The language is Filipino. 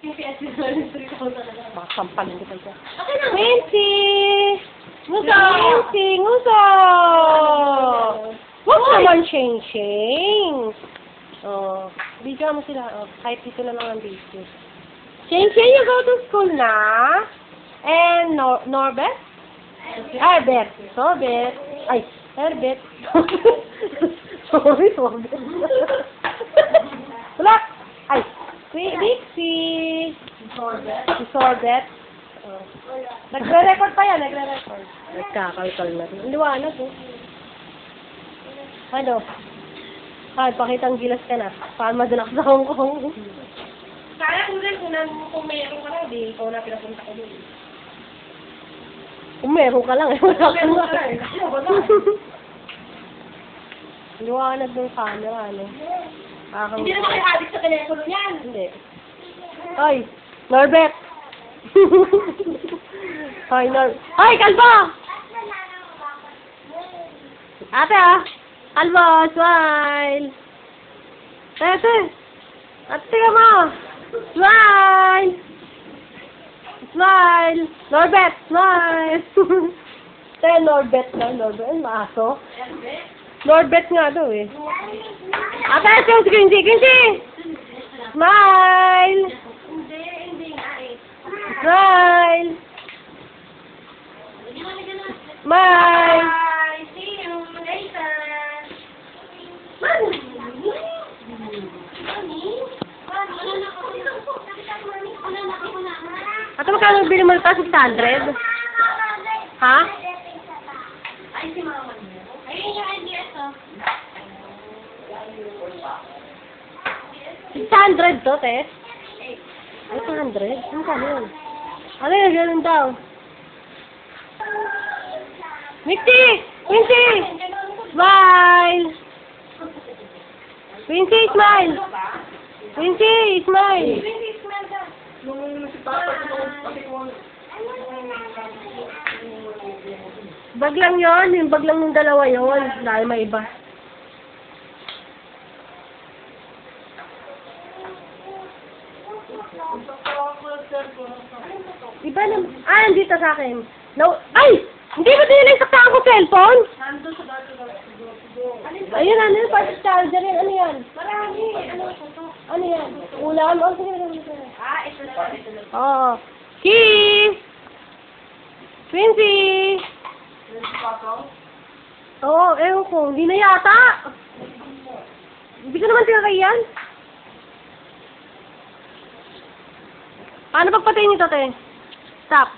Yung PS3,000 talaga. Makasampalin kita dyan. Okay na. Quincy! Nguso! Quincy! Nguso! Huwag naman Sheng-Sheng! Oh, bigyan mo sila. Oh, kahit dito na lang ang video. Sheng-Sheng, you go to school na? And Norbert? Herbert. Sorbet. Ay, Herbert. Sorry, Sorbet. Wala. Ay, Dixie. Si Sorbet. Oh. Nagre-record pa yan, nagre-record. Nagkakalkal na rin. Liwanag, oh. Ano? Ay, pakitang gilas ka na. Paano madalak sa Hong Kong? Kaya ko rin kung meron ka lang, di ikaw na pinapunta ko doon. Kung meron ka lang, eh. Wala ka Meron na. ka lang, kasi wala. Liwanag ng camera, ano? Hindi naman kayo adik sa telepono niyan. Hindi. Ay, Norbert! Ay, Ay, kalbo! Ate, ah! Kalbo, smile! Ate! Ate ka mo! Smile! Smile! Norbert, smile! Tayo, Norbert na, Norbert. Ay, maaso. Norbert nga daw eh. Ate, Quincy! Smile! Hindi nga eh. Smile! Smile! Bye! See you later! Mami! Ate, magkano bili mo ito? 600? Ha? Ay, si mama niya. Ayun yung ideas, oh. 600 to, te? 600? Ano ka yun? Ano yun? Ganun daw. Quincy! Smile! Quincy, smile! Quincy, smile! Bag lang yun. Yung bag lang ng dalawa yun. Dahil may iba. Iba na. Ah, nandito sa akin. No. Ay! Hindi ba dinilensaktaan ko cellphone? Nandun sa gato. Ayun, ano yun? Pati charger yan. Ano yan? Marami. Ano ito? Ano yan? Ulam? Oh, sige. Ah, ito lang. Oo. Kiss! Quincy! Oo, ewan ko. Hindi na yata. Hindi ko naman tinakay yan. Paano pagpatayin nito, te? Stop.